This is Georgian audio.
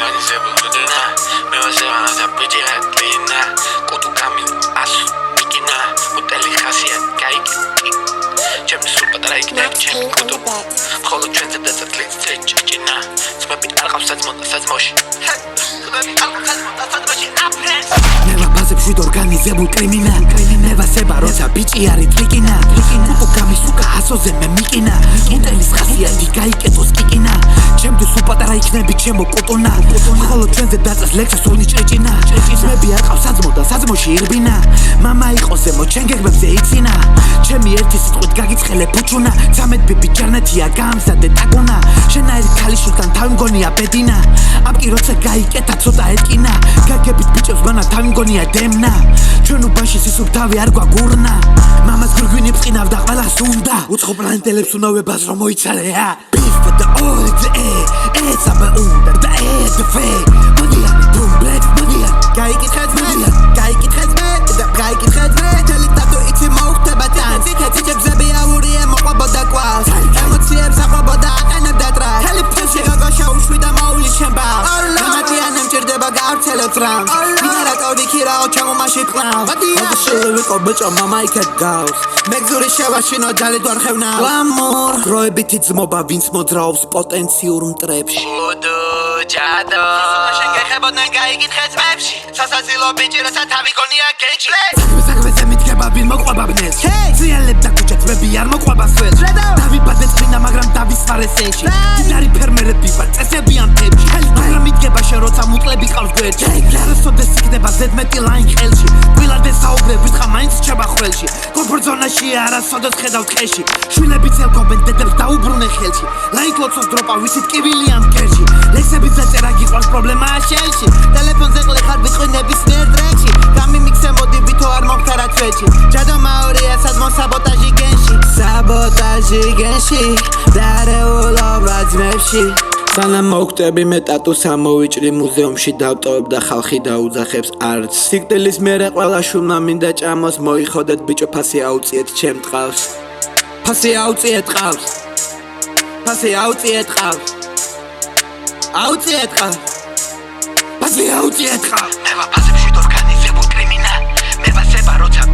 organizable Dudena Me vas a van a pichi Atlina Kutu Kamil Asu Mikina Uteli Khasiat Kaik Chemi Super Drake Nek Chemi Kutu Kholo Chwenze Desert Lits Chechina Smepi Arqab Sazmota Sazmoshi Smepi Arqab Sazmota Sazmoshi Apres Neva ბაზებში ორგანიზებულ კრიმინალ ნევასება როცა ბიჭი არის ტრიკინა კუტო გამისუკა ასოზე მე მიყინა ინტელის ხასიათი გაიკეთოს კიკინა ჩემთვის უპატარა იქნები ჩემო კუტონა ხოლო ჩვენზე დაწეს ლექსას ოლი ჭეჭინა ძმები არ ყავს საძმო და საძმოში ირბინა მამა იყოს ემო ჩემ გეგმებზე იცინა ჩემი ერთი სიტყვით გაგიცხელე ფუჩუნა 13 ბიბი ჯერნეთია გაამზადე ტაკუნა შენაირი ქალიშვილთან თავი მგონია ბედინა აპკი როცა გაიკეთა ცოტა ეტკინა გაგებით ბიჭებს მანა თავი მგონია დემნა ჩვენ უბანში სისუფ თავი არ გვაგურნა მამას გრგვინი ბყინავდა ყველას უნდა უცხო პლანეტელებს უნდა ვებას რომ მოიცალეა ბიფ და ოიდე ეცაბა უნდა და ედფე მოდია ბუმბლეთ მოდია გაიკითხეთ მე და გაიკითხეთ მე თელი დატო იცი მოხდება თან ციცებზე აურია მოყვებოდა კვალს ემოციებს აყვებოდა აყენებდა ტრაკ თელი ფეში გაგაშა უშვი და მოული შემბა გამატიანემ ჭირდება გავრცელოთ რამ მინარა კოდი ქირაო ჩამომაში კლავ მოდიშილი ვიყო ბიჭო მამა იქეთ გავს მეგზური შევაშინო ძალით ვარ ხევნა გლამურ გროებითი ძმობა ვინც მოძრაობს პოტენციურ მტრებში Udu Jado შენ გეხებოდნენ გაიგითხეთ მებში სასაცილო ბიჭი რაცა თავი გონია გენჩი საქმეზე მიდგება ვინ მოყვება ბნეს ძიელებ და ქუჩა ძმები არ მოყვება სვეტ დავიბადე წმინდა მაგრამ დავისვარე სენში დინარი ფერმერები ვარ წესებიან თებში მაგრამ მიდგება შენ როცა მუკლები ყავს გვერდში რასოდეს იქნება ზედმეტი ლაინ ხელში გვილადე საუბრებ ვითხა მაინც რჩება ხვრელში კომფორტ-ზონაში არასოდეს ხედავ ტყეში შვილები წელკობენ დედებს დაუბრუნე ხელში ლაინ ლოცოს დროპა ვიცით კივილიან მკერში ლექსების დაწერა გიყვარს პრობლემაა შენში ტელეფონზე ყლე ხარ ვიყვინების მიერ ტრეკში გამიმიქსე მოდი ვითო არ მომხდარა წვეჭი ჯადო მაურია საზმო საბოტაჟი გენში დარეულობა ძმებში სანამ მოვკვდები მე ტატუს ამოვიჭრი მუზეუმში დავტოვებ და ხალხი დაუძახებს არც სიკვდილის მერე ყველა შულმა მინდა ჭამოს მოიხოდეთ ბიჭო ფასი აუწიეთ ჩემ ტყავს ფასი აუწიეთ ყავს ფასი აუწიეთ ყავს აუწიეთ ყავს ფასი აუწიეთ ყავს Neva ბაზებში ორგანიზებულ კრიმინალ მე ვასება როცა